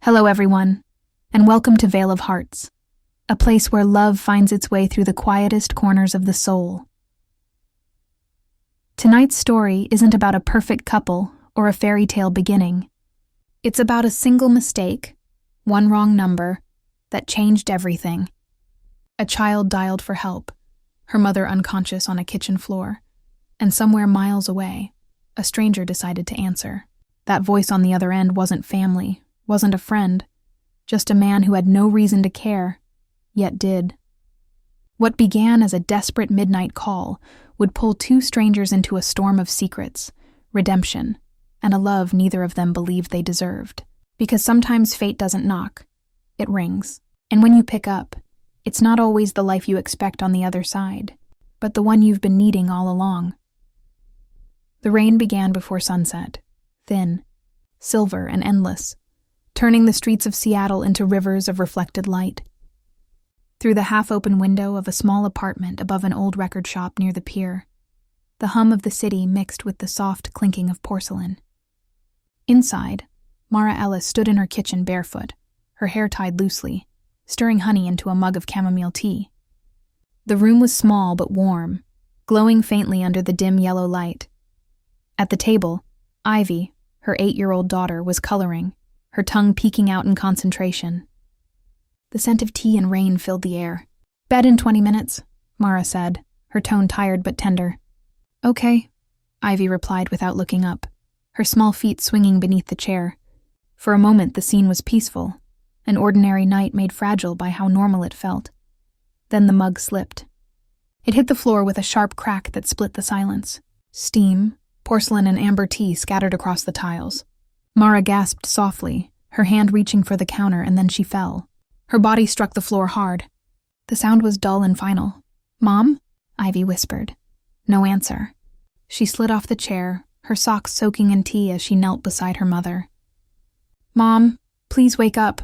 Hello, everyone, and welcome to Vale of Hearts, a place where love finds its way through the quietest corners of the soul. Tonight's story isn't about a perfect couple or a fairy tale beginning. It's about a single mistake, one wrong number, that changed everything. A child dialed for help, her mother unconscious on a kitchen floor, and somewhere miles away, a stranger decided to answer. That voice on the other end wasn't family, wasn't a friend, just a man who had no reason to care, yet did. What began as a desperate midnight call would pull two strangers into a storm of secrets, redemption, and a love neither of them believed they deserved. Because sometimes fate doesn't knock, it rings. And when you pick up, it's not always the life you expect on the other side, but the one you've been needing all along. The rain began before sunset, thin, silver, and endless, turning the streets of Seattle into rivers of reflected light. Through the half-open window of a small apartment above an old record shop near the pier, the hum of the city mixed with the soft clinking of porcelain. Inside, Mara Ellis stood in her kitchen barefoot, her hair tied loosely, stirring honey into a mug of chamomile tea. The room was small but warm, glowing faintly under the dim yellow light. At the table, Ivy, her 8-year-old daughter, was coloring, her tongue peeking out in concentration. The scent of tea and rain filled the air. "Bed in 20 minutes, Mara said, her tone tired but tender. "Okay," Ivy replied without looking up, her small feet swinging beneath the chair. For a moment the scene was peaceful, an ordinary night made fragile by how normal it felt. Then the mug slipped. It hit the floor with a sharp crack that split the silence. Steam, porcelain, and amber tea scattered across the tiles. Mara gasped softly, her hand reaching for the counter, and then she fell. Her body struck the floor hard. The sound was dull and final. "Mom?" Ivy whispered. No answer. She slid off the chair, her socks soaking in tea as she knelt beside her mother. "Mom, please wake up."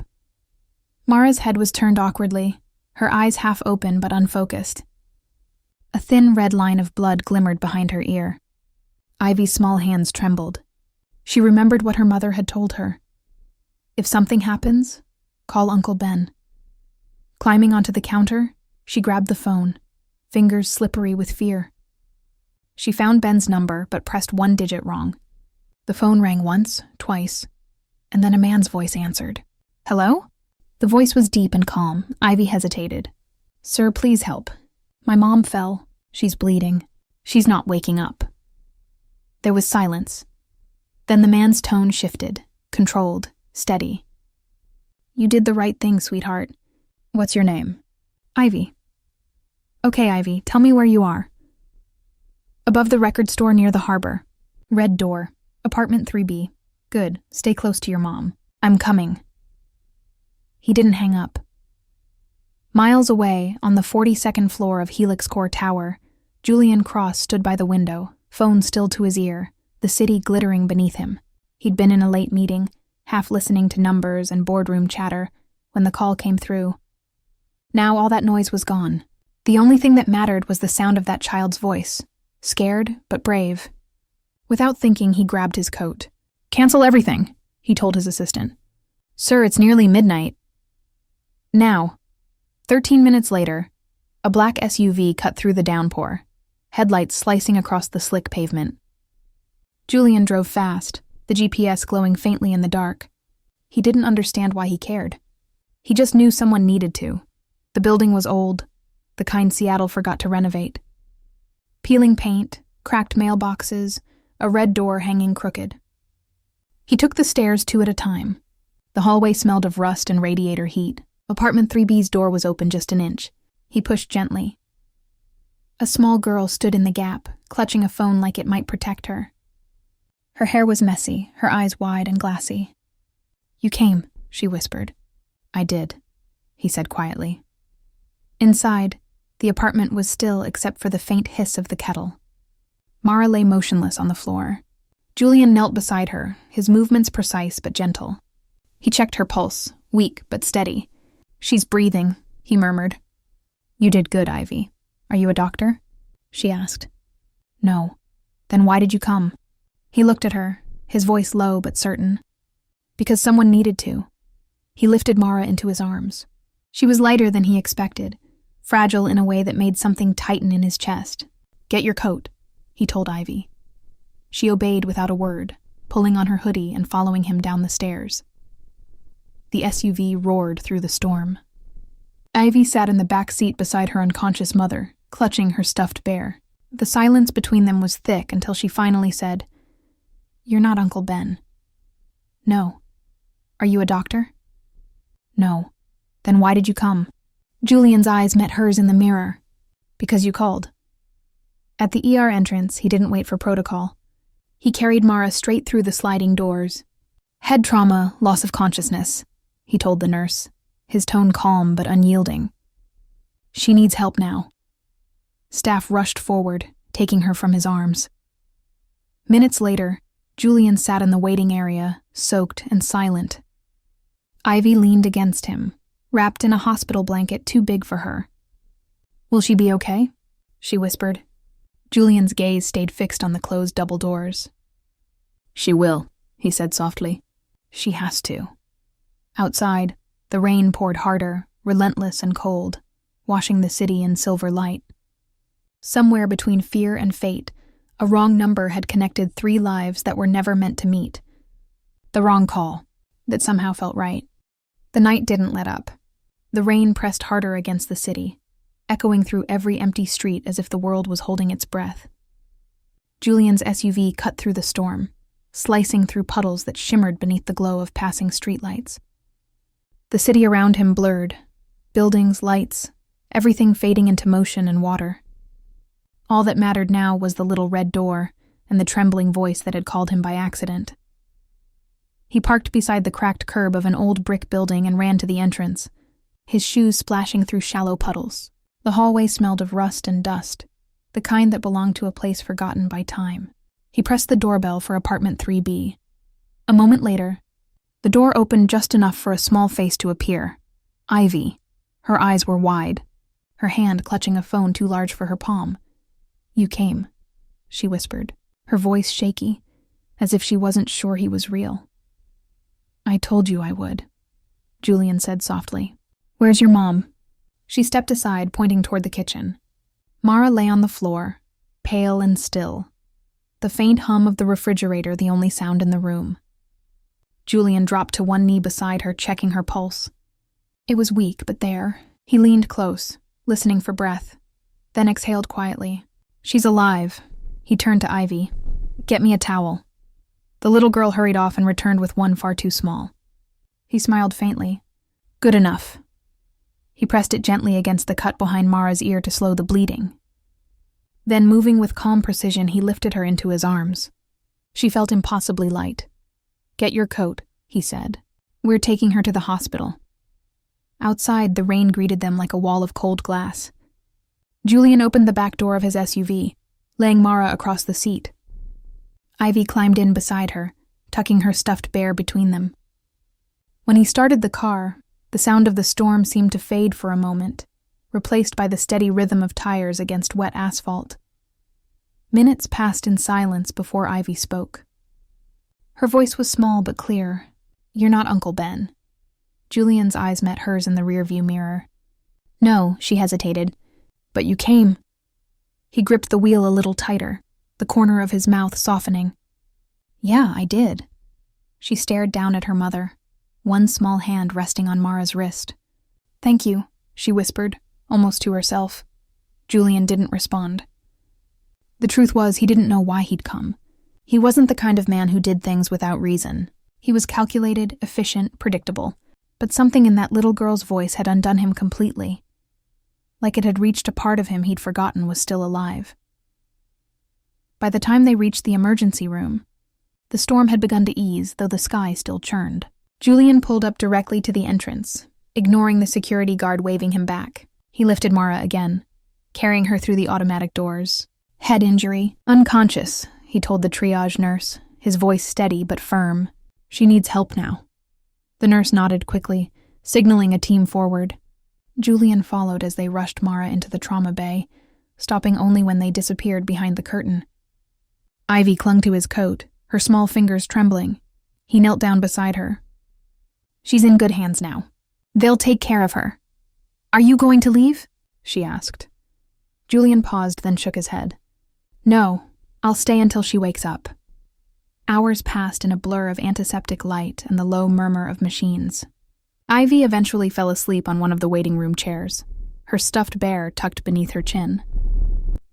Mara's head was turned awkwardly, her eyes half open but unfocused. A thin red line of blood glimmered behind her ear. Ivy's small hands trembled. She remembered what her mother had told her. If something happens, call Uncle Ben. Climbing onto the counter, she grabbed the phone, fingers slippery with fear. She found Ben's number but pressed one digit wrong. The phone rang once, twice, and then a man's voice answered. "Hello?" The voice was deep and calm. Ivy hesitated. "Sir, please help. My mom fell. She's bleeding. She's not waking up." There was silence. Then the man's tone shifted, controlled, steady. "You did the right thing, sweetheart. What's your name?" "Ivy." "Okay, Ivy, tell me where you are." "Above the record store near the harbor. Red door. Apartment 3B. Good, stay close to your mom. I'm coming." He didn't hang up. Miles away, on the 42nd floor of Helix Core Tower, Julian Cross stood by the window, phone still to his ear, the city glittering beneath him. He'd been in a late meeting, half listening to numbers and boardroom chatter, when the call came through. Now all that noise was gone. The only thing that mattered was the sound of that child's voice, scared but brave. Without thinking, he grabbed his coat. "Cancel everything," he told his assistant. "Sir, it's nearly midnight." Now, 13 minutes later, a black SUV cut through the downpour, headlights slicing across the slick pavement. Julian drove fast, the GPS glowing faintly in the dark. He didn't understand why he cared. He just knew someone needed to. The building was old, the kind Seattle forgot to renovate. Peeling paint, cracked mailboxes, a red door hanging crooked. He took the stairs 2 at a time. The hallway smelled of rust and radiator heat. Apartment 3B's door was open just an inch. He pushed gently. A small girl stood in the gap, clutching a phone like it might protect her. Her hair was messy, her eyes wide and glassy. "You came," she whispered. "I did," he said quietly. Inside, the apartment was still except for the faint hiss of the kettle. Mara lay motionless on the floor. Julian knelt beside her, his movements precise but gentle. He checked her pulse, weak but steady. "She's breathing," he murmured. "You did good, Ivy. Are you a doctor?" she asked. "No." "Then why did you come?" He looked at her, his voice low but certain. "Because someone needed to. He lifted Mara into his arms. She was lighter than he expected, fragile in a way that made something tighten in his chest. "Get your coat," he told Ivy. She obeyed without a word, pulling on her hoodie and following him down the stairs. The SUV roared through the storm. Ivy sat in the back seat beside her unconscious mother, clutching her stuffed bear. The silence between them was thick until she finally said, "You're not Uncle Ben." "No." "Are you a doctor?" "No." "Then why did you come?" Julian's eyes met hers in the mirror. "Because you called." At the ER entrance, he didn't wait for protocol. He carried Mara straight through the sliding doors. "Head trauma, loss of consciousness," he told the nurse, his tone calm but unyielding. "She needs help now." Staff rushed forward, taking her from his arms. Minutes later, Julian sat in the waiting area, soaked and silent. Ivy leaned against him, wrapped in a hospital blanket too big for her. "Will she be okay?" she whispered. Julian's gaze stayed fixed on the closed double doors. "She will," he said softly. "She has to." Outside, the rain poured harder, relentless and cold, washing the city in silver light. Somewhere between fear and fate, a wrong number had connected 3 lives that were never meant to meet. The wrong call, that somehow felt right. The night didn't let up. The rain pressed harder against the city, echoing through every empty street as if the world was holding its breath. Julian's SUV cut through the storm, slicing through puddles that shimmered beneath the glow of passing streetlights. The city around him blurred, buildings, lights, everything fading into motion and water. All that mattered now was the little red door and the trembling voice that had called him by accident. He parked beside the cracked curb of an old brick building and ran to the entrance, his shoes splashing through shallow puddles. The hallway smelled of rust and dust, the kind that belonged to a place forgotten by time. He pressed the doorbell for apartment 3B. A moment later, the door opened just enough for a small face to appear. Ivy. Her eyes were wide, her hand clutching a phone too large for her palm. "You came," she whispered, her voice shaky, as if she wasn't sure he was real. "I told you I would," Julian said softly. "Where's your mom?" She stepped aside, pointing toward the kitchen. Mara lay on the floor, pale and still, the faint hum of the refrigerator the only sound in the room. Julian dropped to one knee beside her, checking her pulse. It was weak, but there. He leaned close, listening for breath, then exhaled quietly. "She's alive." He turned to Ivy. "Get me a towel." The little girl hurried off and returned with one far too small. He smiled faintly. "Good enough." He pressed it gently against the cut behind Mara's ear to slow the bleeding. Then, moving with calm precision, he lifted her into his arms. She felt impossibly light. "Get your coat," he said. "We're taking her to the hospital." Outside, the rain greeted them like a wall of cold glass. Julian opened the back door of his SUV, laying Mara across the seat. Ivy climbed in beside her, tucking her stuffed bear between them. When he started the car, the sound of the storm seemed to fade for a moment, replaced by the steady rhythm of tires against wet asphalt. Minutes passed in silence before Ivy spoke. Her voice was small but clear. "You're not Uncle Ben." Julian's eyes met hers in the rearview mirror. "No," she hesitated. "But you came." He gripped the wheel a little tighter, the corner of his mouth softening. "Yeah, I did." She stared down at her mother, one small hand resting on Mara's wrist. "Thank you," she whispered, almost to herself. Julian didn't respond. The truth was, he didn't know why he'd come. He wasn't the kind of man who did things without reason. He was calculated, efficient, predictable. But something in that little girl's voice had undone him completely. Like it had reached a part of him he'd forgotten was still alive. By the time they reached the emergency room, the storm had begun to ease, though the sky still churned. Julian pulled up directly to the entrance, ignoring the security guard waving him back. He lifted Mara again, carrying her through the automatic doors. "Head injury, unconscious," he told the triage nurse, his voice steady but firm. "She needs help now." The nurse nodded quickly, signaling a team forward. Julian followed as they rushed Mara into the trauma bay, stopping only when they disappeared behind the curtain. Ivy clung to his coat, her small fingers trembling. He knelt down beside her. She's in good hands now. They'll take care of her. Are you going to leave? She asked. Julian paused, then shook his head. No, I'll stay until she wakes up. Hours passed in a blur of antiseptic light and the low murmur of machines. Ivy eventually fell asleep on one of the waiting room chairs, her stuffed bear tucked beneath her chin.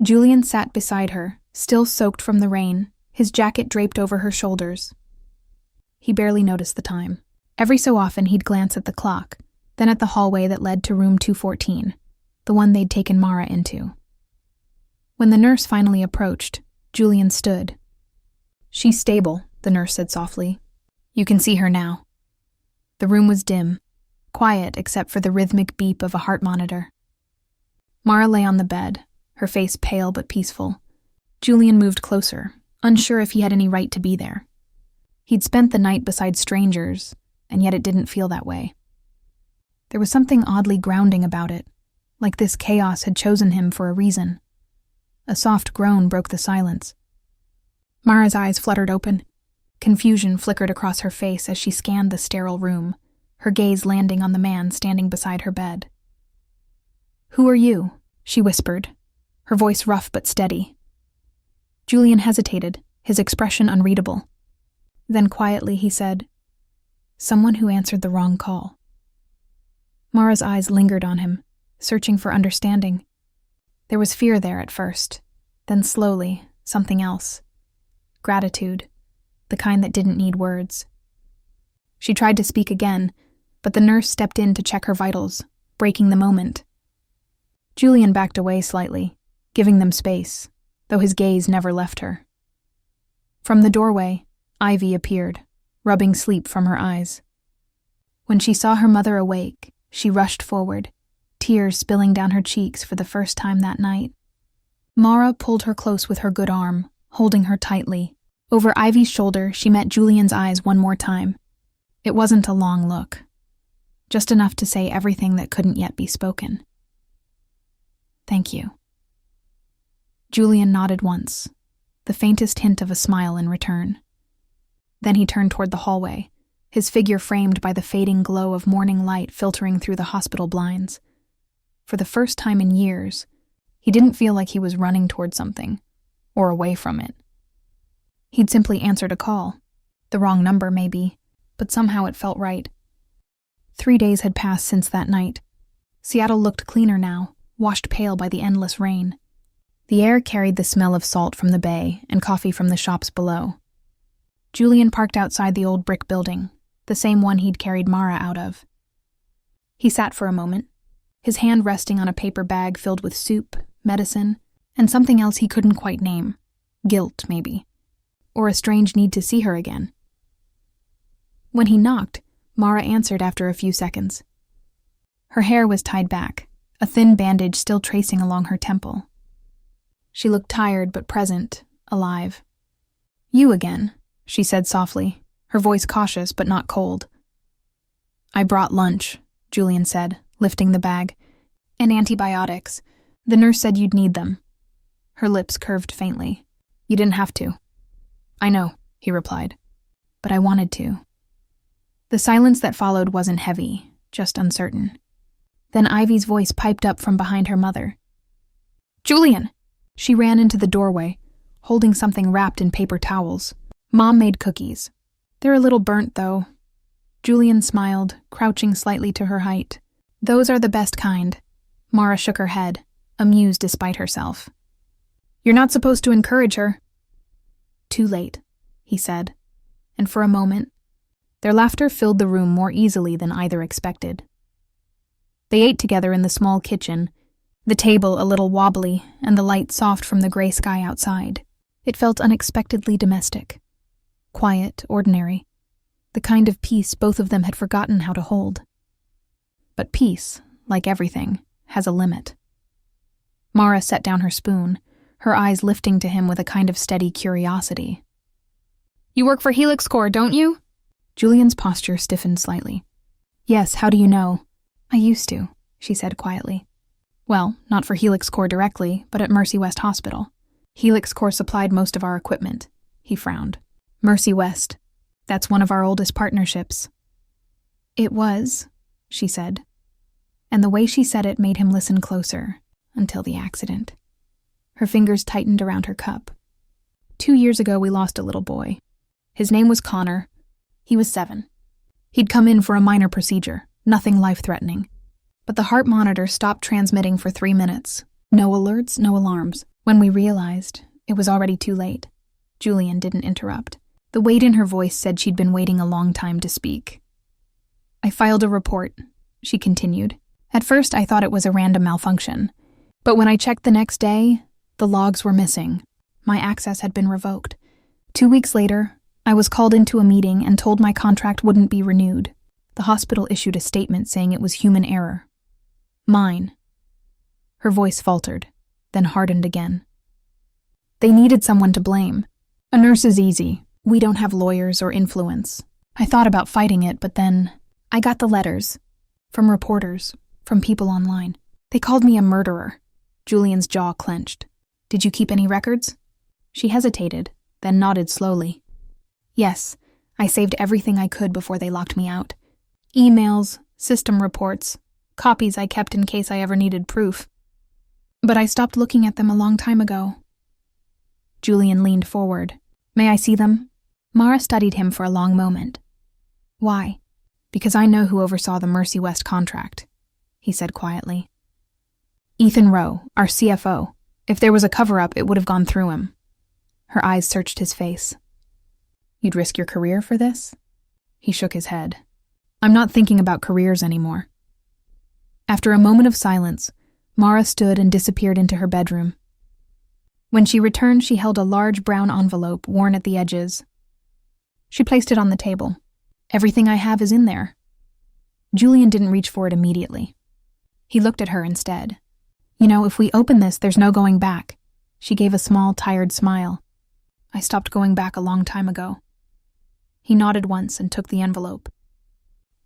Julian sat beside her, still soaked from the rain, his jacket draped over her shoulders. He barely noticed the time. Every so often he'd glance at the clock, then at the hallway that led to room 214, the one they'd taken Mara into. When the nurse finally approached, Julian stood. She's stable, the nurse said softly. You can see her now. The room was dim, quiet except for the rhythmic beep of a heart monitor. Mara lay on the bed, her face pale but peaceful. Julian moved closer, unsure if he had any right to be there. He'd spent the night beside strangers, and yet it didn't feel that way. There was something oddly grounding about it, like this chaos had chosen him for a reason. A soft groan broke the silence. Mara's eyes fluttered open. Confusion flickered across her face as she scanned the sterile room, her gaze landing on the man standing beside her bed. Who are you? She whispered, her voice rough but steady. Julian hesitated, his expression unreadable. Then quietly he said, Someone who answered the wrong call. Mara's eyes lingered on him, searching for understanding. There was fear there at first, then slowly, something else. Gratitude, the kind that didn't need words. She tried to speak again, but the nurse stepped in to check her vitals, breaking the moment. Julian backed away slightly, giving them space, though his gaze never left her. From the doorway, Ivy appeared, rubbing sleep from her eyes. When she saw her mother awake, she rushed forward, tears spilling down her cheeks for the first time that night. Mara pulled her close with her good arm, holding her tightly. Over Ivy's shoulder, she met Julian's eyes one more time. It wasn't a long look, just enough to say everything that couldn't yet be spoken. Thank you. Julian nodded once, the faintest hint of a smile in return. Then he turned toward the hallway, his figure framed by the fading glow of morning light filtering through the hospital blinds. For the first time in years, he didn't feel like he was running toward something, or away from it. He'd simply answered a call. The wrong number, maybe, but somehow it felt right. 3 days had passed since that night. Seattle looked cleaner now, washed pale by the endless rain. The air carried the smell of salt from the bay and coffee from the shops below. Julian parked outside the old brick building, the same one he'd carried Mara out of. He sat for a moment, his hand resting on a paper bag filled with soup, medicine, and something else he couldn't quite name. Guilt, maybe. Or a strange need to see her again. When he knocked, Mara answered after a few seconds. Her hair was tied back, a thin bandage still tracing along her temple. She looked tired but present, alive. You again, she said softly, her voice cautious but not cold. I brought lunch, Julian said, lifting the bag. And antibiotics. The nurse said you'd need them. Her lips curved faintly. You didn't have to. I know, he replied. But I wanted to. The silence that followed wasn't heavy, just uncertain. Then Ivy's voice piped up from behind her mother. Julian! She ran into the doorway, holding something wrapped in paper towels. Mom made cookies. They're a little burnt, though. Julian smiled, crouching slightly to her height. Those are the best kind. Mara shook her head, amused despite herself. You're not supposed to encourage her. Too late, he said, and for a moment, their laughter filled the room more easily than either expected. They ate together in the small kitchen, the table a little wobbly and the light soft from the gray sky outside. It felt unexpectedly domestic. Quiet, ordinary, the kind of peace both of them had forgotten how to hold. But peace, like everything, has a limit. Mara set down her spoon, her eyes lifting to him with a kind of steady curiosity. You work for Helix Corps, don't you? Julian's posture stiffened slightly. Yes, how do you know? I used to, she said quietly. Well, not for Helix Corps directly, but at Mercy West Hospital. Helix Corps supplied most of our equipment. He frowned. Mercy West. That's one of our oldest partnerships. "It was," she said, and the way she said it made him listen closer, until the accident. Her fingers tightened around her cup. 2 years ago, we lost a little boy. His name was Connor. He was 7. He'd come in for a minor procedure, nothing life-threatening. But the heart monitor stopped transmitting for 3 minutes. No alerts, no alarms. When we realized, it was already too late. Julian didn't interrupt. The weight in her voice said she'd been waiting a long time to speak. "I filed a report," she continued. "At first, I thought it was a random malfunction. But when I checked the next day, the logs were missing. My access had been revoked. 2 weeks later, I was called into a meeting and told my contract wouldn't be renewed. The hospital issued a statement saying it was human error. Mine." Her voice faltered, then hardened again. "They needed someone to blame. A nurse is easy. We don't have lawyers or influence. I thought about fighting it, but then I got the letters. From reporters, from people online. They called me a murderer." Julian's jaw clenched. "Did you keep any records?" She hesitated, then nodded slowly. "Yes, I saved everything I could before they locked me out. Emails, system reports, copies I kept in case I ever needed proof. But I stopped looking at them a long time ago." Julian leaned forward. "May I see them?" Mara studied him for a long moment. "Why?" "Because I know who oversaw the Mercy West contract," he said quietly. "Ethan Rowe, our CFO. If there was a cover-up, it would have gone through him." Her eyes searched his face. "You'd risk your career for this?" He shook his head. "I'm not thinking about careers anymore." After a moment of silence, Mara stood and disappeared into her bedroom. When she returned, she held a large brown envelope worn at the edges. She placed it on the table. "Everything I have is in there." Julian didn't reach for it immediately. He looked at her instead. "You know, if we open this, there's no going back." She gave a small, tired smile. "I stopped going back a long time ago." He nodded once and took the envelope.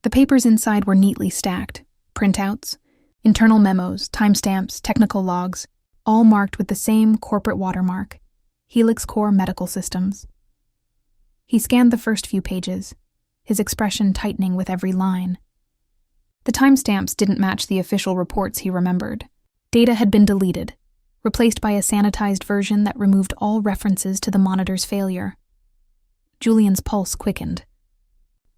The papers inside were neatly stacked. Printouts, internal memos, timestamps, technical logs, all marked with the same corporate watermark, Helix Core Medical Systems. He scanned the first few pages, his expression tightening with every line. The timestamps didn't match the official reports he remembered. Data had been deleted, replaced by a sanitized version that removed all references to the monitor's failure. Julian's pulse quickened.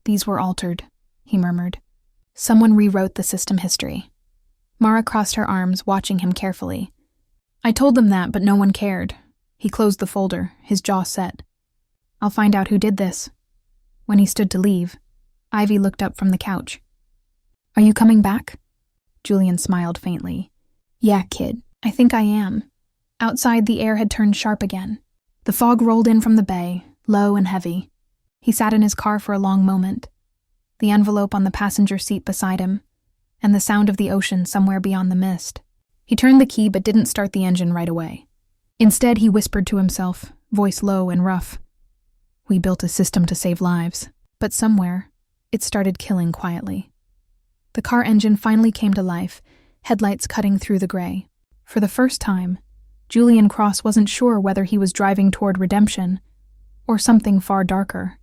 "These were altered," he murmured. "Someone rewrote the system history." Mara crossed her arms, watching him carefully. "I told them that, but no one cared." He closed the folder, his jaw set. "I'll find out who did this." When he stood to leave, Ivy looked up from the couch. "Are you coming back?" Julian smiled faintly. "Yeah, kid, I think I am." Outside, the air had turned sharp again. The fog rolled in from the bay, low and heavy. He sat in his car for a long moment, the envelope on the passenger seat beside him, and the sound of the ocean somewhere beyond the mist. He turned the key but didn't start the engine right away. Instead, he whispered to himself, voice low and rough. "We built a system to save lives, but somewhere, it started killing quietly." The car engine finally came to life, headlights cutting through the gray. For the first time, Julian Cross wasn't sure whether he was driving toward redemption or something far darker.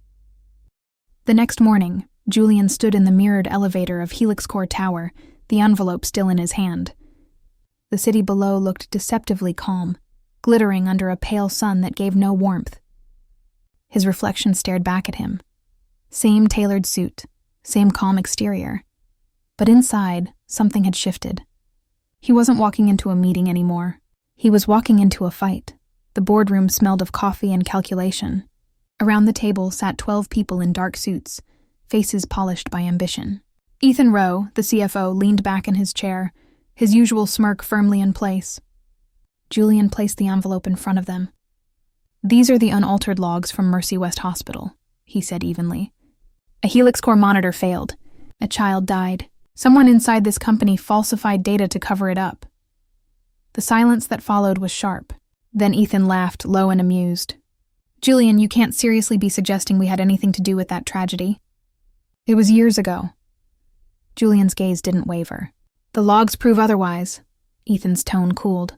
The next morning, Julian stood in the mirrored elevator of Helix Core Tower, the envelope still in his hand. The city below looked deceptively calm, glittering under a pale sun that gave no warmth. His reflection stared back at him. Same tailored suit, same calm exterior. But inside, something had shifted. He wasn't walking into a meeting anymore. He was walking into a fight. The boardroom smelled of coffee and calculation. Around the table sat 12 people in dark suits, faces polished by ambition. Ethan Rowe, the CFO, leaned back in his chair, his usual smirk firmly in place. Julian placed the envelope in front of them. "These are the unaltered logs from Mercy West Hospital," he said evenly. "A Helix Core monitor failed. A child died. Someone inside this company falsified data to cover it up." The silence that followed was sharp. Then Ethan laughed, low and amused. "Julian, you can't seriously be suggesting we had anything to do with that tragedy. It was years ago." Julian's gaze didn't waver. "The logs prove otherwise." Ethan's tone cooled.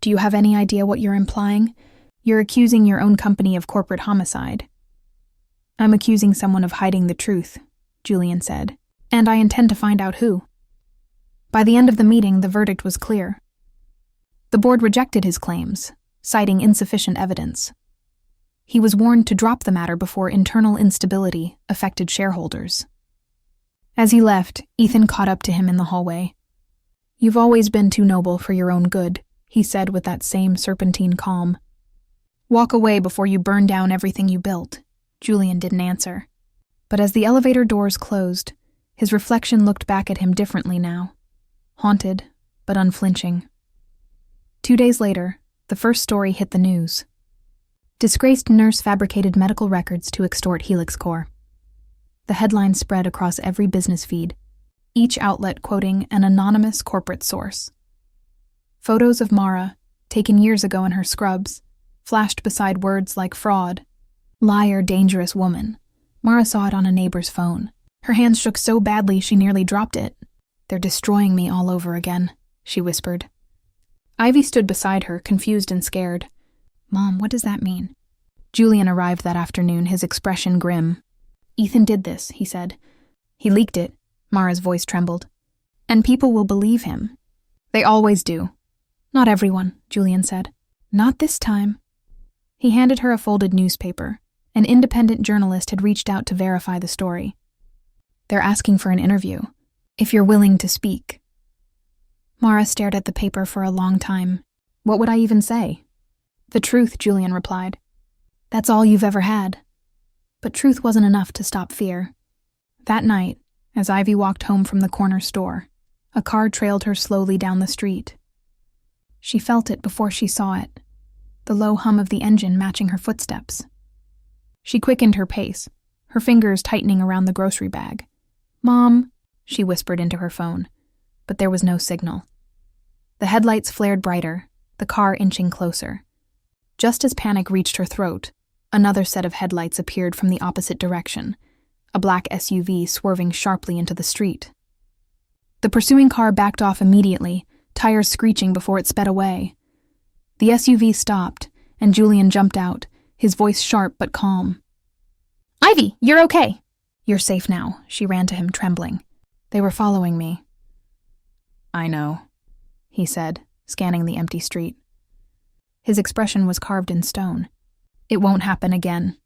"Do you have any idea what you're implying? You're accusing your own company of corporate homicide." "I'm accusing someone of hiding the truth," Julian said. And I intend to find out who. By the end of the meeting, the verdict was clear. The board rejected his claims, citing insufficient evidence. He was warned to drop the matter before internal instability affected shareholders. As he left, Ethan caught up to him in the hallway. "You've always been too noble for your own good," he said with that same serpentine calm. "Walk away before you burn down everything you built." Julian didn't answer. But as the elevator doors closed, his reflection looked back at him differently now. Haunted, but unflinching. 2 days later, the first story hit the news. Disgraced nurse fabricated medical records to extort Helix Corps. The headline spread across every business feed, each outlet quoting an anonymous corporate source. Photos of Mara, taken years ago in her scrubs, flashed beside words like fraud, liar, dangerous woman. Mara saw it on a neighbor's phone. Her hands shook so badly she nearly dropped it. "They're destroying me all over again," she whispered. Ivy stood beside her, confused and scared. "Mom, what does that mean?" Julian arrived that afternoon, his expression grim. "Ethan did this," he said. "He leaked it." Mara's voice trembled. "And people will believe him. They always do." "Not everyone," Julian said. "Not this time." He handed her a folded newspaper. An independent journalist had reached out to verify the story. "They're asking for an interview, if you're willing to speak." Mara stared at the paper for a long time. "What would I even say?" "The truth," Julian replied. "That's all you've ever had." But truth wasn't enough to stop fear. That night, as Ivy walked home from the corner store, a car trailed her slowly down the street. She felt it before she saw it, the low hum of the engine matching her footsteps. She quickened her pace, her fingers tightening around the grocery bag. "Mom," she whispered into her phone, but there was no signal. The headlights flared brighter, the car inching closer. Just as panic reached her throat, another set of headlights appeared from the opposite direction, a black SUV swerving sharply into the street. The pursuing car backed off immediately, tires screeching before it sped away. The SUV stopped, and Julian jumped out, his voice sharp but calm. "Ivy, you're okay." "You're safe now," she ran to him, trembling. "They were following me." "I know," he said, scanning the empty street. His expression was carved in stone. "It won't happen again."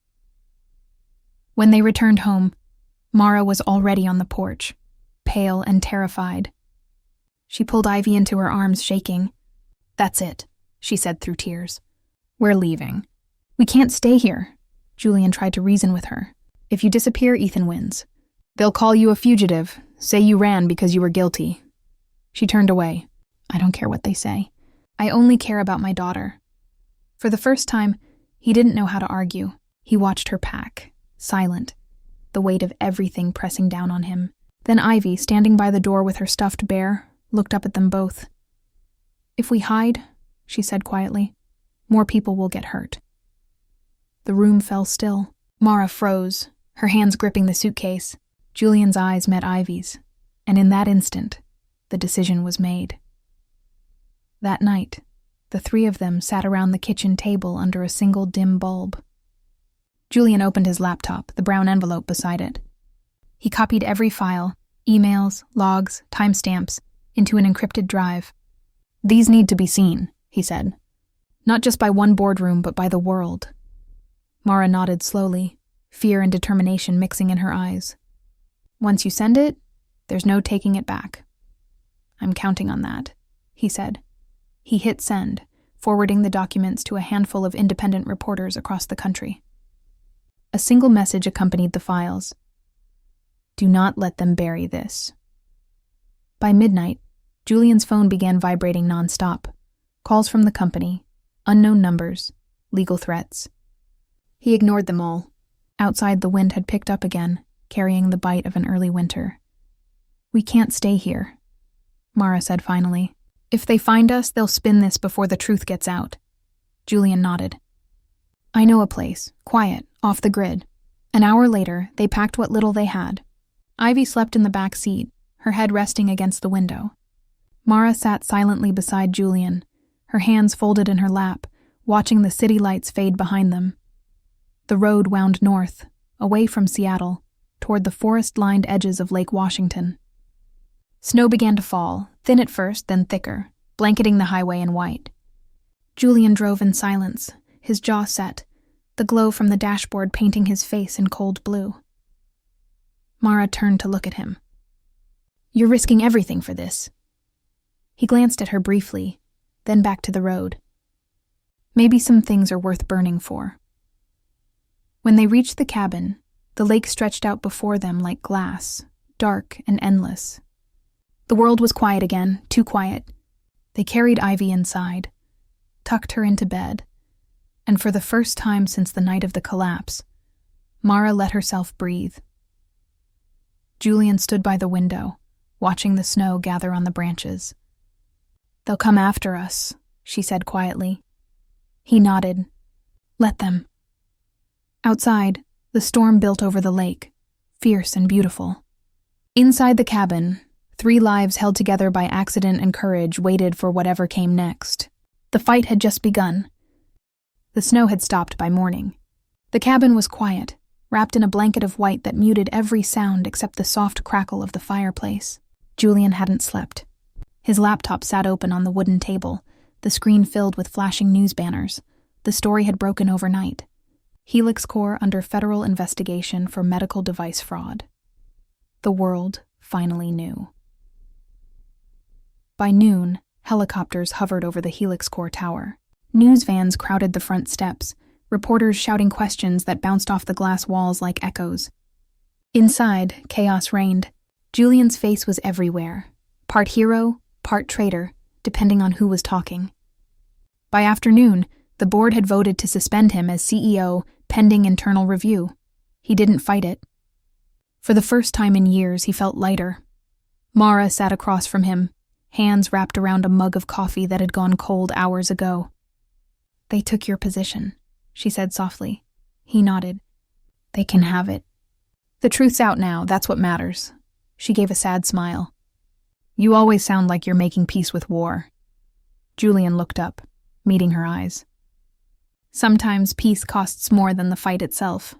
When they returned home, Mara was already on the porch, pale and terrified. She pulled Ivy into her arms, shaking. "That's it," she said through tears. "We're leaving." "We can't stay here," Julian tried to reason with her. "If you disappear, Ethan wins. They'll call you a fugitive, say you ran because you were guilty." She turned away. "I don't care what they say. I only care about my daughter." For the first time, he didn't know how to argue. He watched her pack, silent, the weight of everything pressing down on him. Then Ivy, standing by the door with her stuffed bear, looked up at them both. "If we hide," she said quietly, "more people will get hurt." The room fell still. Mara froze, her hands gripping the suitcase. Julian's eyes met Ivy's, and in that instant, the decision was made. That night, the three of them sat around the kitchen table under a single dim bulb. Julian opened his laptop, the brown envelope beside it. He copied every file, emails, logs, timestamps, into an encrypted drive. "These need to be seen," he said. "Not just by one boardroom, but by the world." Mara nodded slowly, fear and determination mixing in her eyes. "Once you send it, there's no taking it back." "I'm counting on that," he said. He hit send, forwarding the documents to a handful of independent reporters across the country. A single message accompanied the files. "Do not let them bury this." By midnight, Julian's phone began vibrating nonstop. Calls from the company, unknown numbers, legal threats. He ignored them all. Outside, the wind had picked up again, carrying the bite of an early winter. "We can't stay here," Mara said finally. "If they find us, they'll spin this before the truth gets out." Julian nodded. "I know a place, quiet, off the grid." An hour later, they packed what little they had. Ivy slept in the back seat, her head resting against the window. Mara sat silently beside Julian, her hands folded in her lap, watching the city lights fade behind them. The road wound north, away from Seattle, toward the forest-lined edges of Lake Washington. Snow began to fall, thin at first, then thicker, blanketing the highway in white. Julian drove in silence, his jaw set, the glow from the dashboard painting his face in cold blue. Mara turned to look at him. "You're risking everything for this." He glanced at her briefly, then back to the road. Maybe some things are worth burning for. When they reached the cabin, the lake stretched out before them like glass, dark and endless. The world was quiet again, too quiet. They carried Ivy inside, tucked her into bed, and for the first time since the night of the collapse, Mara let herself breathe. Julian stood by the window, watching the snow gather on the branches. "They'll come after us," she said quietly. He nodded. "Let them." Outside, the storm built over the lake, fierce and beautiful. Inside the cabin, 3 lives held together by accident and courage waited for whatever came next. The fight had just begun. The snow had stopped by morning. The cabin was quiet, wrapped in a blanket of white that muted every sound except the soft crackle of the fireplace. Julian hadn't slept. His laptop sat open on the wooden table, the screen filled with flashing news banners. The story had broken overnight. Helix Corp under federal investigation for medical device fraud. The world finally knew. By noon, helicopters hovered over the Helix Corp tower. News vans crowded the front steps, reporters shouting questions that bounced off the glass walls like echoes. Inside, chaos reigned. Julian's face was everywhere, part hero, part traitor, depending on who was talking. By afternoon, the board had voted to suspend him as CEO pending internal review. He didn't fight it. For the first time in years, he felt lighter. Mara sat across from him, hands wrapped around a mug of coffee that had gone cold hours ago. "They took your position," she said softly. He nodded. "They can have it. The truth's out now, that's what matters." She gave a sad smile. "You always sound like you're making peace with war." Julian looked up, meeting her eyes. "Sometimes peace costs more than the fight itself."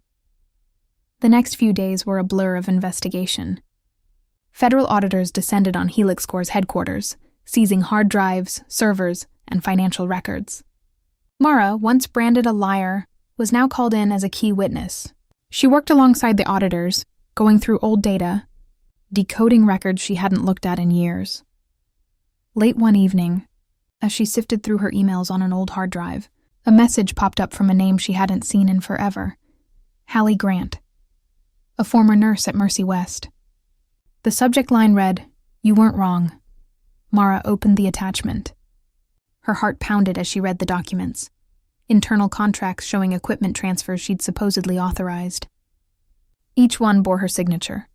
The next few days were a blur of investigation. Federal auditors descended on Helix Corp's headquarters, seizing hard drives, servers, and financial records. Mara, once branded a liar, was now called in as a key witness. She worked alongside the auditors, going through old data, decoding records she hadn't looked at in years. Late one evening, as she sifted through her emails on an old hard drive, a message popped up from a name she hadn't seen in forever. Hallie Grant, a former nurse at Mercy West. The subject line read, "You weren't wrong." Mara opened the attachment. Her heart pounded as she read the documents. Internal contracts showing equipment transfers she'd supposedly authorized. Each one bore her signature,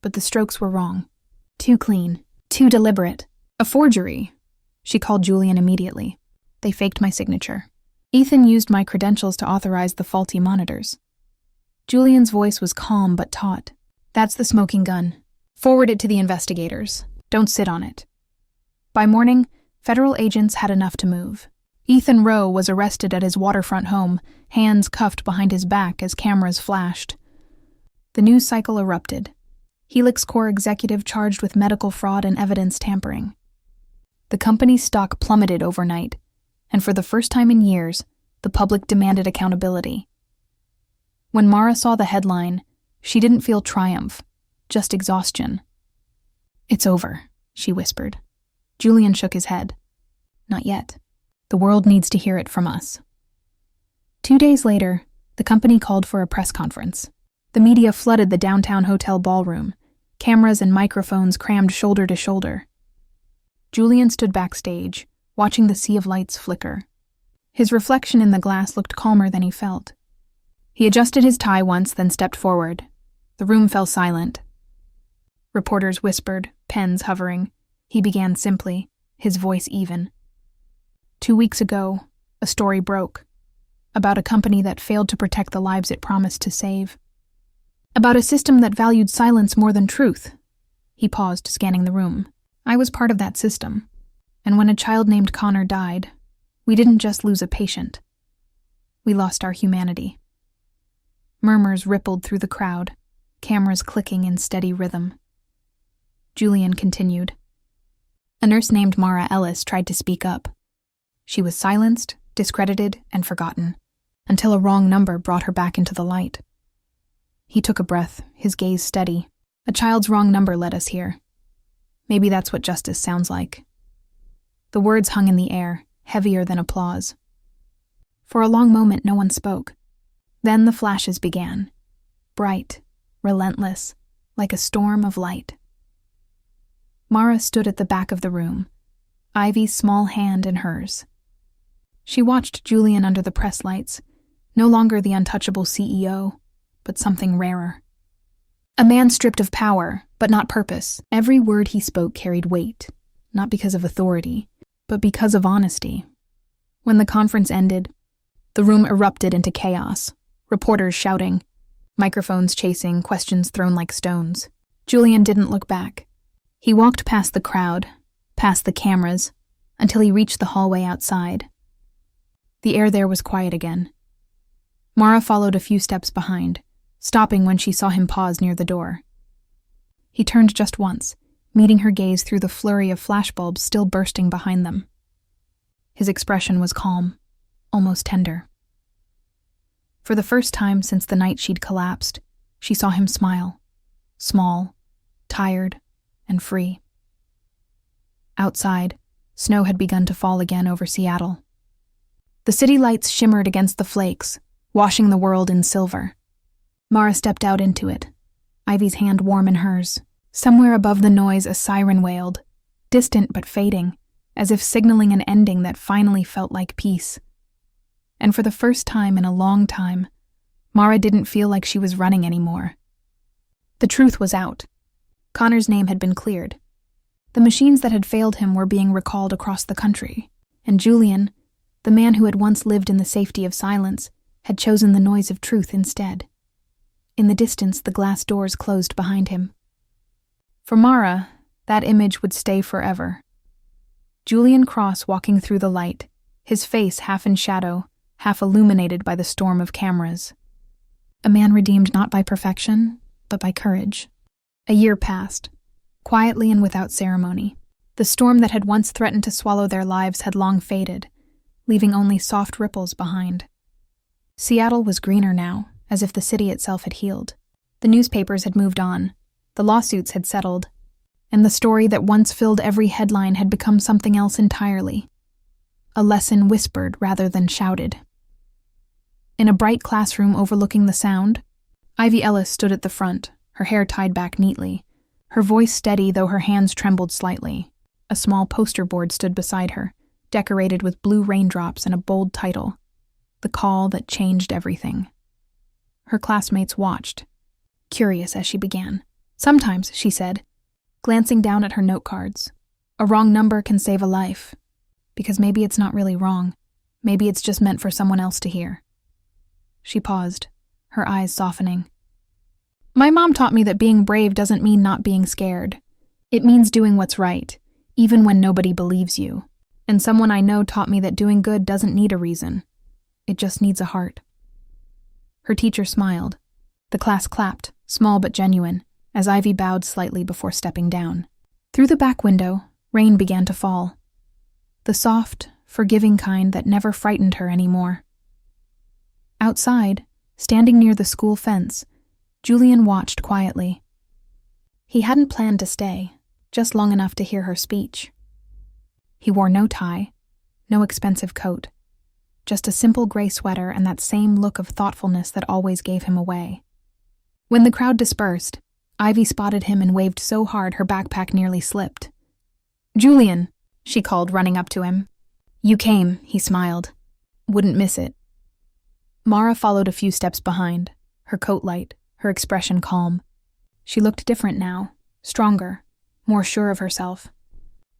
but the strokes were wrong. Too clean, too deliberate. A forgery. She called Julian immediately. "They faked my signature. Ethan used my credentials to authorize the faulty monitors." Julian's voice was calm but taut. "That's the smoking gun. Forward it to the investigators. Don't sit on it." By morning, federal agents had enough to move. Ethan Rowe was arrested at his waterfront home, hands cuffed behind his back as cameras flashed. The news cycle erupted. Helix Corp executive charged with medical fraud and evidence tampering. The company's stock plummeted overnight, and for the first time in years, the public demanded accountability. When Mara saw the headline, she didn't feel triumph, just exhaustion. "It's over," she whispered. Julian shook his head. "Not yet. The world needs to hear it from us." 2 days later, the company called for a press conference. The media flooded the downtown hotel ballroom, cameras and microphones crammed shoulder to shoulder. Julian stood backstage, watching the sea of lights flicker. His reflection in the glass looked calmer than he felt. He adjusted his tie once, then stepped forward. The room fell silent. Reporters whispered, pens hovering. He began simply, his voice even. 2 weeks ago, a story broke. About a company that failed to protect the lives it promised to save. About a system that valued silence more than truth. He paused, scanning the room. I was part of that system. And when a child named Connor died, we didn't just lose a patient. We lost our humanity. Murmurs rippled through the crowd. cameras clicking in steady rhythm. Julian continued. A nurse named Mara Ellis tried to speak up. She was silenced, discredited, and forgotten, until a wrong number brought her back into the light. He took a breath, his gaze steady. A child's wrong number led us here. Maybe that's what justice sounds like. The words hung in the air, heavier than applause. For a long moment, no one spoke. Then the flashes began. Bright, relentless, like a storm of light. Mara stood at the back of the room, Ivy's small hand in hers. She watched Julian under the press lights, no longer the untouchable CEO, but something rarer. A man stripped of power, but not purpose. Every word he spoke carried weight, not because of authority, but because of honesty. When the conference ended, the room erupted into chaos, reporters shouting, microphones chasing, questions thrown like stones. Julian didn't look back. He walked past the crowd, past the cameras, until he reached the hallway outside. The air there was quiet again. Mara followed a few steps behind, stopping when she saw him pause near the door. He turned just once, meeting her gaze through the flurry of flashbulbs still bursting behind them. His expression was calm, almost tender. For the first time since the night she'd collapsed, she saw him smile, small, tired, and free. Outside, snow had begun to fall again over Seattle. The city lights shimmered against the flakes, washing the world in silver. Mara stepped out into it, Ivy's hand warm in hers. Somewhere above the noise, a siren wailed, distant but fading, as if signaling an ending that finally felt like peace. And for the first time in a long time, Mara didn't feel like she was running anymore. The truth was out. Connor's name had been cleared. The machines that had failed him were being recalled across the country, and Julian, the man who had once lived in the safety of silence, had chosen the noise of truth instead. In the distance, the glass doors closed behind him. For Mara, that image would stay forever. Julian Cross walking through the light, his face half in shadow, half illuminated by the storm of cameras. A man redeemed not by perfection, but by courage. A year passed, quietly and without ceremony. The storm that had once threatened to swallow their lives had long faded, leaving only soft ripples behind. Seattle was greener now, as if the city itself had healed. The newspapers had moved on, the lawsuits had settled, and the story that once filled every headline had become something else entirely. A lesson whispered rather than shouted. In a bright classroom overlooking the Sound, Ivy Ellis stood at the front, her hair tied back neatly, her voice steady though her hands trembled slightly. A small poster board stood beside her, decorated with blue raindrops and a bold title, "The Call That Changed Everything." Her classmates watched, curious as she began. "Sometimes," she said, glancing down at her note cards, "a wrong number can save a life. Because maybe it's not really wrong. Maybe it's just meant for someone else to hear." She paused, her eyes softening. "My mom taught me that being brave doesn't mean not being scared. It means doing what's right, even when nobody believes you. And someone I know taught me that doing good doesn't need a reason. It just needs a heart." Her teacher smiled. The class clapped, small but genuine, as Ivy bowed slightly before stepping down. Through the back window, rain began to fall. The soft, forgiving kind that never frightened her anymore. Outside, standing near the school fence, Julian watched quietly. He hadn't planned to stay, just long enough to hear her speech. He wore no tie, no expensive coat, just a simple gray sweater and that same look of thoughtfulness that always gave him away. When the crowd dispersed, Ivy spotted him and waved so hard her backpack nearly slipped. "Julian," she called, running up to him. "You came," he smiled. "Wouldn't miss it." Mara followed a few steps behind, her coat light, her expression calm. She looked different now, stronger, more sure of herself.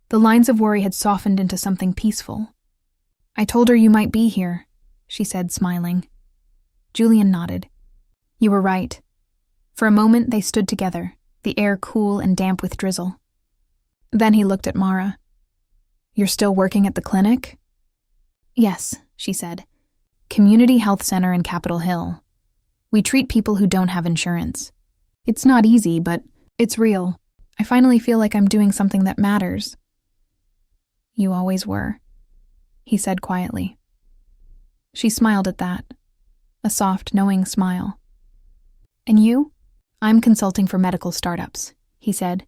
The lines of worry had softened into something peaceful. "I told her you might be here," she said, smiling. Julian nodded. "You were right." For a moment they stood together, the air cool and damp with drizzle. Then he looked at Mara. "You're still working at the clinic?" "Yes," she said. "Community Health Center in Capitol Hill. We treat people who don't have insurance. It's not easy, but it's real. I finally feel like I'm doing something that matters. You always were, he said quietly. She smiled at that, a soft, knowing smile. And you? I'm consulting for medical startups, he said.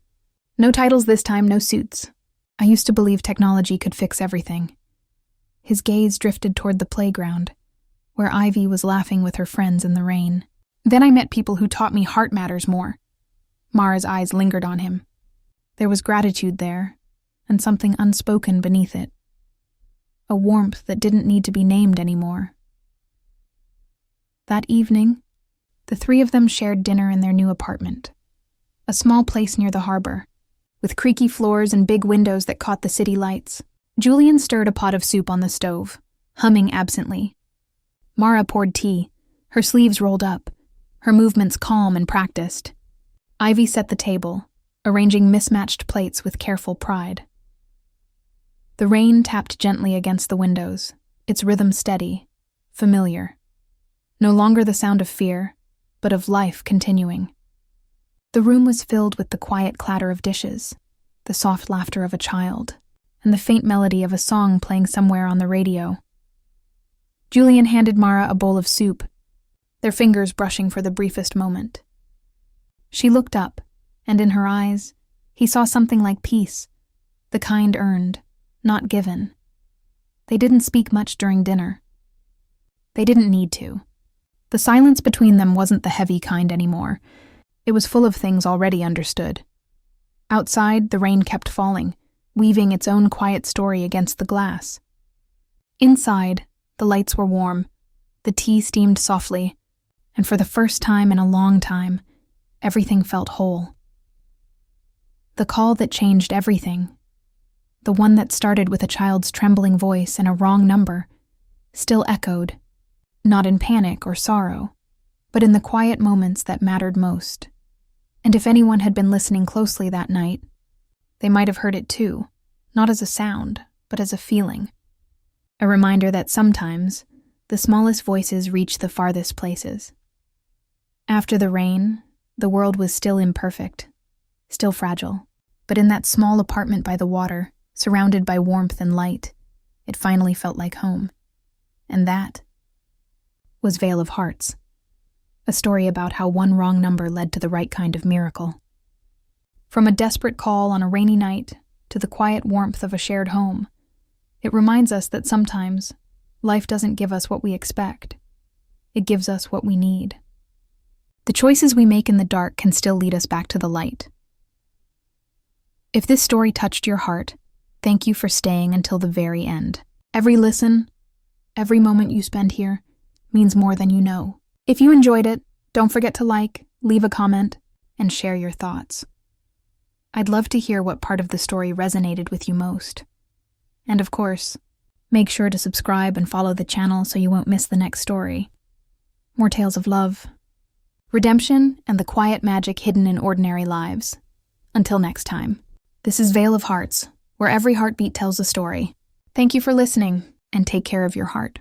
No titles this time, no suits. I used to believe technology could fix everything. His gaze drifted toward the playground, where Ivy was laughing with her friends in the rain. Then I met people who taught me heart matters more. Mara's eyes lingered on him. There was gratitude there, and something unspoken beneath it. A warmth that didn't need to be named anymore. That evening, the three of them shared dinner in their new apartment, a small place near the harbor, with creaky floors and big windows that caught the city lights. Julian stirred a pot of soup on the stove, humming absently. Mara poured tea, her sleeves rolled up, her movements calm and practiced. Ivy set the table, arranging mismatched plates with careful pride. The rain tapped gently against the windows, its rhythm steady, familiar. No longer the sound of fear, but of life continuing. The room was filled with the quiet clatter of dishes, the soft laughter of a child, and the faint melody of a song playing somewhere on the radio. Julian handed Mara a bowl of soup, their fingers brushing for the briefest moment. She looked up, and in her eyes, he saw something like peace, the kind earned, not given. They didn't speak much during dinner. They didn't need to. The silence between them wasn't the heavy kind anymore. It was full of things already understood. Outside, the rain kept falling, weaving its own quiet story against the glass. Inside, the lights were warm, the tea steamed softly, and for the first time in a long time, everything felt whole. The call that changed everything, the one that started with a child's trembling voice and a wrong number, still echoed, not in panic or sorrow, but in the quiet moments that mattered most. And if anyone had been listening closely that night, they might have heard it too, not as a sound, but as a feeling. A reminder that sometimes the smallest voices reach the farthest places. After the rain, the world was still imperfect, still fragile, but in that small apartment by the water, surrounded by warmth and light, it finally felt like home. And that was Veil of Hearts, a story about how one wrong number led to the right kind of miracle. From a desperate call on a rainy night to the quiet warmth of a shared home, it reminds us that sometimes life doesn't give us what we expect. It gives us what we need. The choices we make in the dark can still lead us back to the light. If this story touched your heart, thank you for staying until the very end. Every listen, every moment you spend here, means more than you know. If you enjoyed it, don't forget to like, leave a comment, and share your thoughts. I'd love to hear what part of the story resonated with you most. And of course, make sure to subscribe and follow the channel so you won't miss the next story. More tales of love, redemption, and the quiet magic hidden in ordinary lives. Until next time, this is Veil of Hearts, where every heartbeat tells a story. Thank you for listening, and take care of your heart.